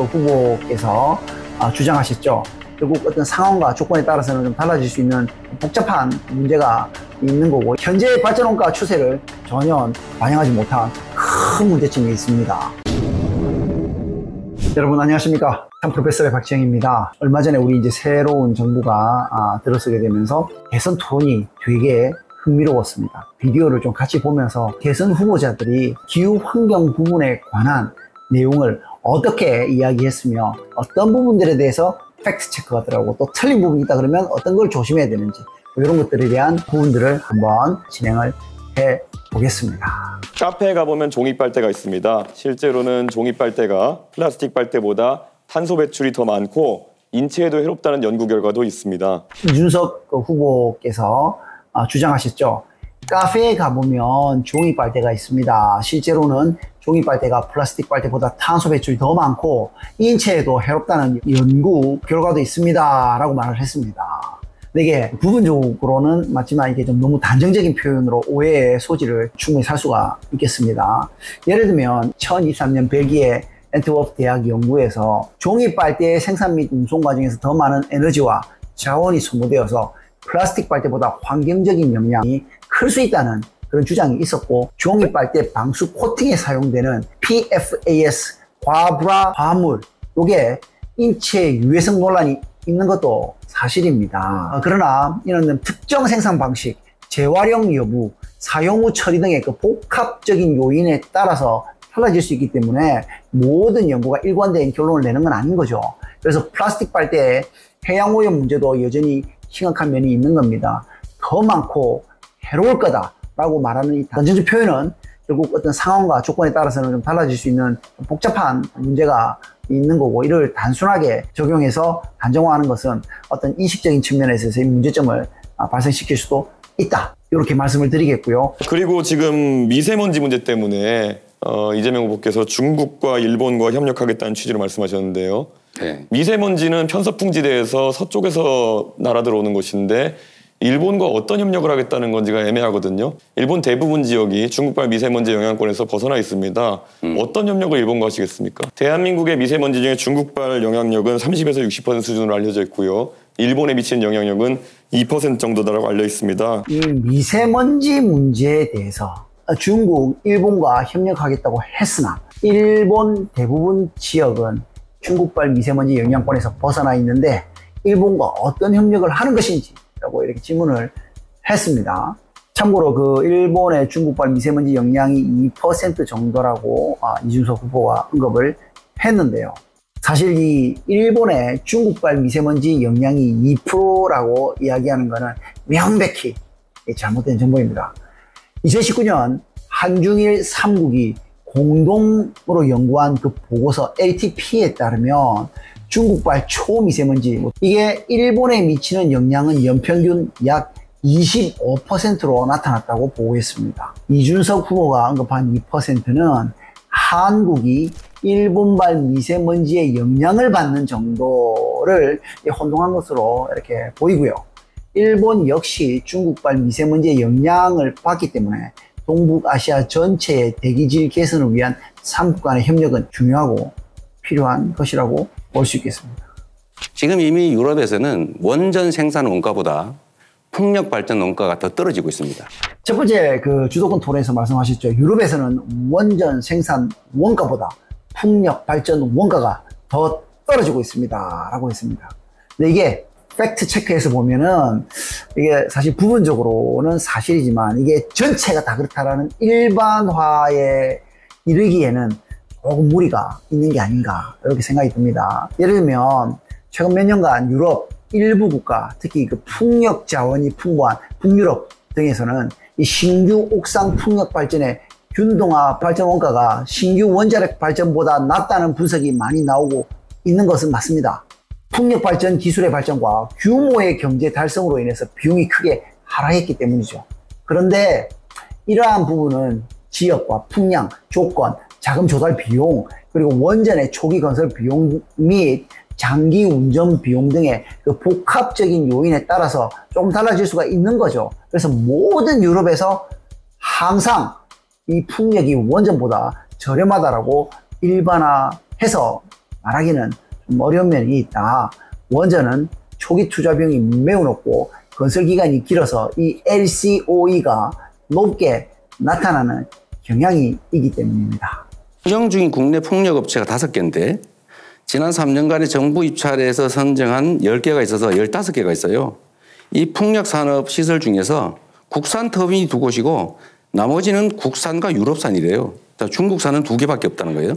그 후보께서 주장하셨죠. 결국 어떤 상황과 조건에 따라서는 좀 달라질 수 있는 복잡한 문제가 있는 거고, 현재 발전 원가 추세를 전혀 반영하지 못한 큰 문제점이 있습니다. 여러분 안녕하십니까. 참 프로페서의 박지영입니다. 얼마 전에 우리 이제 새로운 정부가 들어서게 되면서 대선 토론이 되게 흥미로웠습니다. 비디오를 좀 같이 보면서 대선 후보자들이 기후 환경 부분에 관한 내용을 어떻게 이야기했으며 어떤 부분들에 대해서 팩트 체크가 들어가고 또 틀린 부분이 있다 그러면 어떤 걸 조심해야 되는지 이런 것들에 대한 부분들을 한번 진행을 해 보겠습니다. 카페에 가보면 종이 빨대가 있습니다. 실제로는 종이 빨대가 플라스틱 빨대보다 탄소 배출이 더 많고 인체에도 해롭다는 연구 결과도 있습니다. 이준석 후보께서 주장하셨죠. 카페에 가보면 종이 빨대가 있습니다. 실제로는 종이 빨대가 플라스틱 빨대보다 탄소 배출이 더 많고 인체에도 해롭다는 연구 결과도 있습니다 라고 말을 했습니다. 근데 이게 부분적으로는 맞지만 이게 좀 너무 단정적인 표현으로 오해의 소지를 충분히 살 수가 있겠습니다. 예를 들면 2023년 벨기에 앤트워프 대학 연구에서 종이 빨대의 생산 및 운송 과정에서 더 많은 에너지와 자원이 소모되어서 플라스틱 빨대보다 환경적인 영향이 클 수 있다는 그런 주장이 있었고, 종이 빨대 방수 코팅에 사용되는 PFAS 과불화 화합물, 이게 인체 유해성 논란이 있는 것도 사실입니다. 그러나 이는 특정 생산 방식, 재활용 여부, 사용 후 처리 등의 그 복합적인 요인에 따라서 달라질 수 있기 때문에 모든 연구가 일관된 결론을 내는 건 아닌 거죠. 그래서 플라스틱 빨대의 해양오염 문제도 여전히 심각한 면이 있는 겁니다. 더 많고 해로울 거다라고 말하는 이 단정적 표현은 결국 어떤 상황과 조건에 따라서는 좀 달라질 수 있는 복잡한 문제가 있는 거고, 이를 단순하게 적용해서 단정화하는 것은 어떤 인식적인 측면에서의 문제점을 발생시킬 수도 있다. 이렇게 말씀을 드리겠고요. 그리고 지금 미세먼지 문제 때문에 이재명 후보께서 중국과 일본과 협력하겠다는 취지로 말씀하셨는데요. 네. 미세먼지는 편서풍지대에서 서쪽에서 날아들어오는 것인데 일본과 어떤 협력을 하겠다는 건지가 애매하거든요. 일본 대부분 지역이 중국발 미세먼지 영향권에서 벗어나 있습니다. 어떤 협력을 일본과 하시겠습니까? 대한민국의 미세먼지 중에 중국발 영향력은 30에서 60% 수준으로 알려져 있고요. 일본에 미치는 영향력은 2% 정도다라고 알려 있습니다. 이 미세먼지 문제에 대해서 중국, 일본과 협력하겠다고 했으나 일본 대부분 지역은 중국발 미세먼지 영향권에서 벗어나 있는데 일본과 어떤 협력을 하는 것인지 라고 이렇게 질문을 했습니다. 참고로 그 일본의 중국발 미세먼지 영향이 2% 정도라고 이준석 후보가 언급을 했는데요. 사실 이 일본의 중국발 미세먼지 영향이 2%라고 이야기하는 것은 명백히 잘못된 정보입니다. 2019년 한중일 3국이 공동으로 연구한 그 보고서 LTP에 따르면 중국발 초미세먼지, 이게 일본에 미치는 영향은 연평균 약 25%로 나타났다고 보고했습니다. 이준석 후보가 언급한 2%는 한국이 일본발 미세먼지의 영향을 받는 정도를 혼동한 것으로 이렇게 보이고요. 일본 역시 중국발 미세먼지의 영향을 받기 때문에 동북아시아 전체의 대기질 개선을 위한 3국 간의 협력은 중요하고 필요한 것이라고 볼 수 있겠습니다. 지금 이미 유럽에서는 원전 생산 원가보다 풍력 발전 원가가 더 떨어지고 있습니다. 첫 번째 그 주도권 토론에서 말씀하셨죠. 유럽에서는 원전 생산 원가보다 풍력 발전 원가가 더 떨어지고 있습니다 라고 했습니다. 근데 이게 팩트 체크해서 보면은 이게 사실 부분적으로는 사실이지만 이게 전체가 다 그렇다라는 일반화에 이르기에는 조금 무리가 있는 게 아닌가 이렇게 생각이 듭니다. 예를 들면 최근 몇 년간 유럽 일부 국가, 특히 그 풍력 자원이 풍부한 북유럽 등에서는 이 신규 옥상 풍력 발전의 균동화 발전 원가가 신규 원자력 발전보다 낮다는 분석이 많이 나오고 있는 것은 맞습니다. 풍력 발전 기술의 발전과 규모의 경제 달성으로 인해서 비용이 크게 하락했기 때문이죠. 그런데 이러한 부분은 지역과 풍량, 조건, 자금 조달 비용, 그리고 원전의 초기 건설 비용 및 장기 운전 비용 등의 그 복합적인 요인에 따라서 조금 달라질 수가 있는 거죠. 그래서 모든 유럽에서 항상 이 풍력이 원전보다 저렴하다라고 일반화해서 말하기는 좀 어려운 면이 있다. 원전은 초기 투자 비용이 매우 높고 건설 기간이 길어서 이 LCOE가 높게 나타나는 경향이 있기 때문입니다. 운영 중인 국내 풍력업체가 5개인데 지난 3년간의 정부 입찰에서 선정한 10개가 있어서 15개가 있어요. 이 풍력산업 시설 중에서 국산 터빈이 2곳이고 나머지는 국산과 유럽산이래요. 중국산은 2개밖에 없다는 거예요.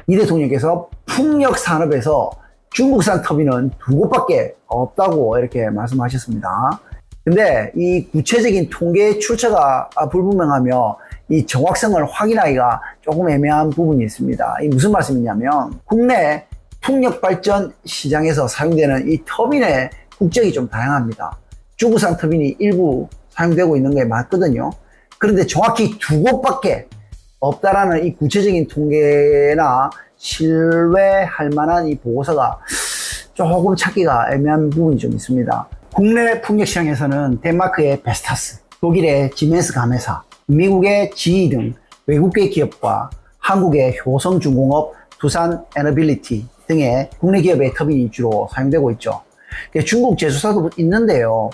이 대통령께서 풍력산업에서 중국산 터빈은 2곳밖에 없다고 이렇게 말씀하셨습니다. 근데 이 구체적인 통계 출처가 불분명하며 이 정확성을 확인하기가 조금 애매한 부분이 있습니다. 이 무슨 말씀이냐면 국내 풍력발전 시장에서 사용되는 이 터빈의 국적이 좀 다양합니다. 중국산 터빈이 일부 사용되고 있는 게 맞거든요. 그런데 정확히 2곳밖에 없다라는 이 구체적인 통계나 신뢰할 만한 이 보고서가 조금 찾기가 애매한 부분이 좀 있습니다. 국내 풍력 시장에서는 덴마크의 베스타스, 독일의 지멘스 가메사, 미국의 GE 등 외국계 기업과 한국의 효성중공업, 두산 에너빌리티 등의 국내 기업의 터빈이 주로 사용되고 있죠. 중국 제조사도 있는데요.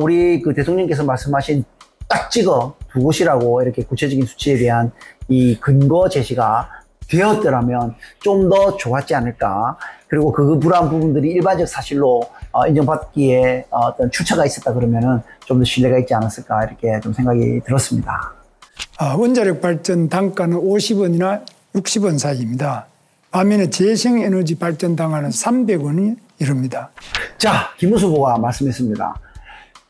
우리 그 대통령께서 말씀하신 딱 찍어 2곳이라고 이렇게 구체적인 수치에 대한 이 근거 제시가 되었더라면 좀 더 좋았지 않을까. 그리고 그 불안 부분들이 일반적 사실로 인정받기에 어떤 출처가 있었다 그러면은 좀 더 신뢰가 있지 않았을까 이렇게 좀 생각이 들었습니다. 원자력 발전 단가는 50원이나 60원 사이입니다. 반면에 재생에너지 발전 단가는 300원이 이릅니다. 자, 김문수 후보가 말씀했습니다.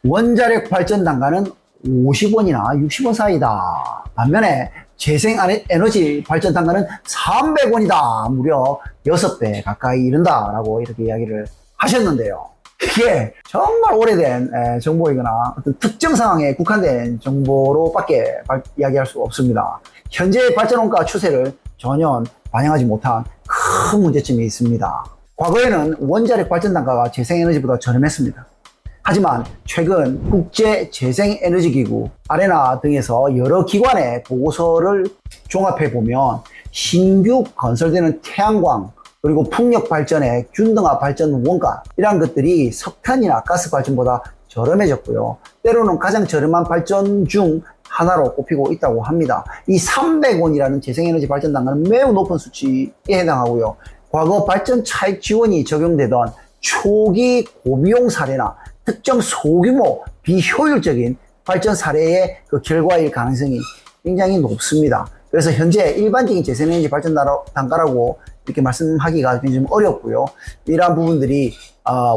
원자력 발전 단가는 50원이나 60원 사이다. 반면에 재생에너지 발전 단가는 300원이다. 무려 6배 가까이 이른다라고 이렇게 이야기를 하셨는데요. 이게 정말 오래된 정보이거나 어떤 특정 상황에 국한된 정보로밖에 이야기할 수 없습니다. 현재 발전원가 추세를 전혀 반영하지 못한 큰 문제점이 있습니다. 과거에는 원자력 발전 단가가 재생에너지보다 저렴했습니다. 하지만 최근 국제재생에너지기구, 아레나 등에서 여러 기관의 보고서를 종합해보면 신규 건설되는 태양광, 그리고 풍력 발전의 균등화 발전 원가, 이러한 것들이 석탄이나 가스 발전보다 저렴해졌고요. 때로는 가장 저렴한 발전 중 하나로 꼽히고 있다고 합니다. 이 300원이라는 재생에너지 발전 단가는 매우 높은 수치에 해당하고요. 과거 발전 차익 지원이 적용되던 초기 고비용 사례나 특정 소규모 비효율적인 발전 사례의 그 결과일 가능성이 굉장히 높습니다. 그래서 현재 일반적인 재생에너지 발전 단가라고 이렇게 말씀하기가 굉장히 좀 어렵고요. 이러한 부분들이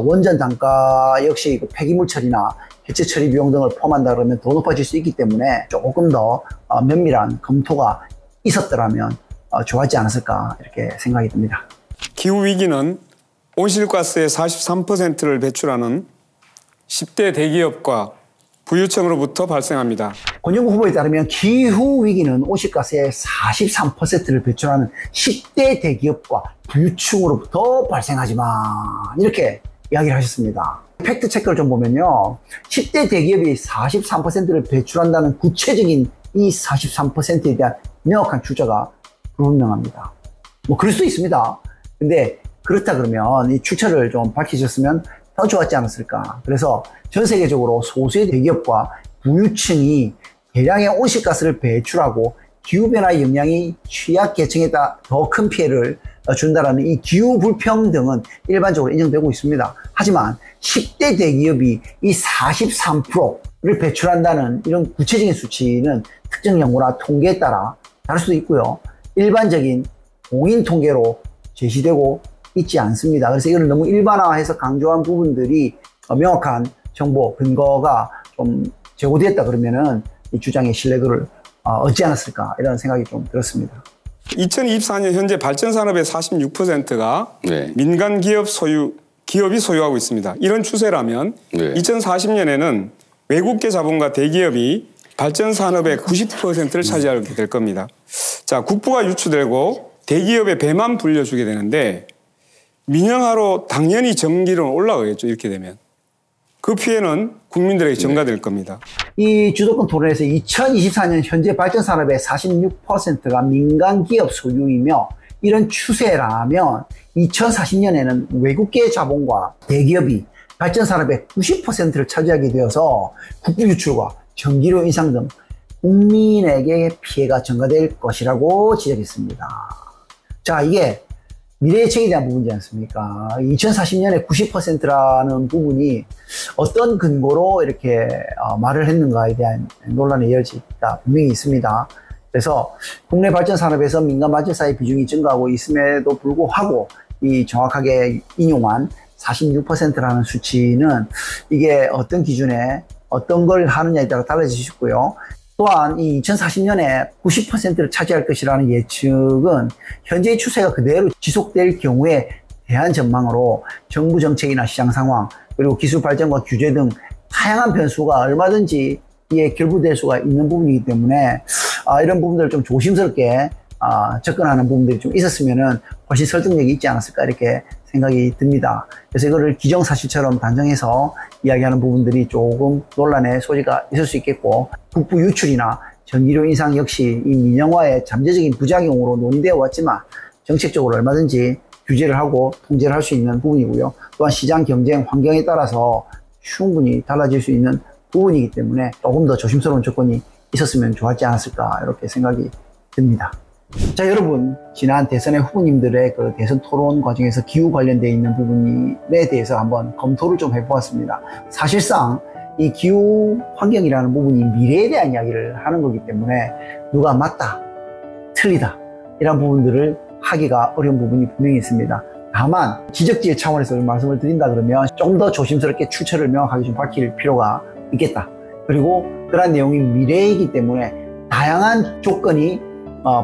원전 단가 역시 그 폐기물 처리나 해체 처리 비용 등을 포함한다 그러면 더 높아질 수 있기 때문에 조금 더 면밀한 검토가 있었더라면 좋았지 않았을까 이렇게 생각이 듭니다. 기후위기는 온실가스의 43%를 배출하는 10대 대기업과 부유층으로부터 발생합니다. 권영구 후보에 따르면 기후위기는 온실가스의 43%를 배출하는 10대 대기업과 부유층으로부터 발생하지만 이렇게 이야기를 하셨습니다. 팩트 체크를 좀 보면요. 10대 대기업이 43%를 배출한다는 구체적인 이 43%에 대한 명확한 출처가 불분명합니다. 뭐 그럴 수도 있습니다. 근데 그렇다 그러면 이 출처를 좀 밝히셨으면 더 좋았지 않았을까. 그래서 전 세계적으로 소수의 대기업과 부유층이 대량의 온실가스를 배출하고 기후변화의 영향이 취약계층에 더 큰 피해를 준다라는 이 기후불평등은 일반적으로 인정되고 있습니다. 하지만 10대 대기업이 이 43%를 배출한다는 이런 구체적인 수치는 특정 연구나 통계에 따라 다를 수도 있고요. 일반적인 공인 통계로 제시되고 있지 않습니다. 그래서 이걸 너무 일반화해서 강조한 부분들이 명확한 정보, 근거가 좀 제고되었다 그러면은 이 주장의 신뢰도를 얻지 않았을까 이런 생각이 좀 들었습니다. 2024년 현재 발전 산업의 46%가 민간 기업이 소유하고 있습니다. 이런 추세라면 2040년에는 외국계 자본과 대기업이 발전 산업의 90%를 차지하게 될 겁니다. 자, 국부가 유출되고 대기업의 배만 불려주게 되는데 민영화로 당연히 전기료는 올라가겠죠. 이렇게 되면. 그 피해는 국민들에게 전가될 겁니다. 이 주도권 토론에서 2024년 현재 발전 산업의 46%가 민간 기업 소유이며 이런 추세라면 2040년에는 외국계 자본과 대기업이 발전산업의 90%를 차지하게 되어서 국부 유출과 전기료 인상 등 국민에게 피해가 증가될 것이라고 지적했습니다. 자, 이게 미래 예측에 대한 부분이지 않습니까? 2040년에 90%라는 부분이 어떤 근거로 이렇게 말을 했는가에 대한 논란의 여지가 분명히 있습니다. 그래서 국내 발전 산업에서 민간 발전사의 비중이 증가하고 있음에도 불구하고 이 정확하게 인용한 46%라는 수치는 이게 어떤 기준에 어떤 걸 하느냐에 따라 달라질 수 있고요. 또한 이 2040년에 90%를 차지할 것이라는 예측은 현재의 추세가 그대로 지속될 경우에 대한 전망으로 정부 정책이나 시장 상황 그리고 기술 발전과 규제 등 다양한 변수가 얼마든지 이에 결부될 수가 있는 부분이기 때문에 이런 부분들을 좀 조심스럽게 접근하는 부분들이 좀 있었으면은 훨씬 설득력이 있지 않았을까 이렇게 생각이 듭니다. 그래서 이거를 기정사실처럼 단정해서 이야기하는 부분들이 조금 논란의 소지가 있을 수 있겠고 국부 유출이나 전기료 인상 역시 이 민영화의 잠재적인 부작용으로 논의되어 왔지만 정책적으로 얼마든지 규제를 하고 통제를 할 수 있는 부분이고요. 또한 시장 경쟁 환경에 따라서 충분히 달라질 수 있는 부분이기 때문에 조금 더 조심스러운 조건이 있었으면 좋았지 않았을까 이렇게 생각이 듭니다. 자, 여러분, 지난 대선의 후보님들의 그 대선 토론 과정에서 기후 관련되어 있는 부분에 대해서 한번 검토를 좀 해보았습니다. 사실상 이 기후 환경이라는 부분이 미래에 대한 이야기를 하는 거기 때문에 누가 맞다, 틀리다 이런 부분들을 하기가 어려운 부분이 분명히 있습니다. 다만 지적지혜 차원에서 말씀을 드린다 그러면 좀 더 조심스럽게 출처를 명확하게 좀 밝힐 필요가 있겠다. 그리고 그러한 내용이 미래이기 때문에 다양한 조건이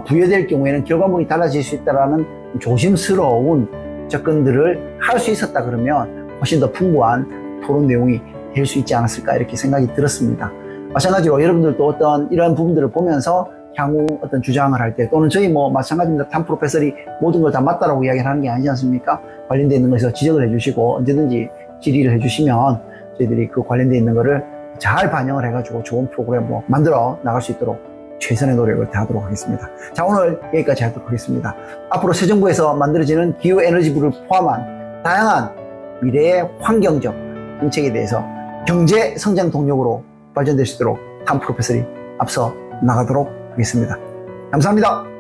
부여될 경우에는 결과물이 달라질 수 있다는 조심스러운 접근들을 할 수 있었다 그러면 훨씬 더 풍부한 토론 내용이 될 수 있지 않았을까 이렇게 생각이 들었습니다. 마찬가지로 여러분들도 어떤 이런 부분들을 보면서 향후 어떤 주장을 할 때 또는 저희 마찬가지입니다. 탐 프로페서리 모든 걸 다 맞다라고 이야기를 하는 게 아니지 않습니까? 관련되어 있는 것에서 지적을 해주시고 언제든지 질의를 해주시면 저희들이 그 관련되어 있는 거를 잘 반영을 해가지고 좋은 프로그램으로 만들어 나갈 수 있도록 최선의 노력을 다하도록 하겠습니다. 자, 오늘 여기까지 하도록 하겠습니다. 앞으로 새 정부에서 만들어지는 기후에너지부를 포함한 다양한 미래의 환경적 정책에 대해서 경제 성장 동력으로 발전될 수 있도록 탐 프로페서리 앞서 나가도록 하겠습니다. 감사합니다.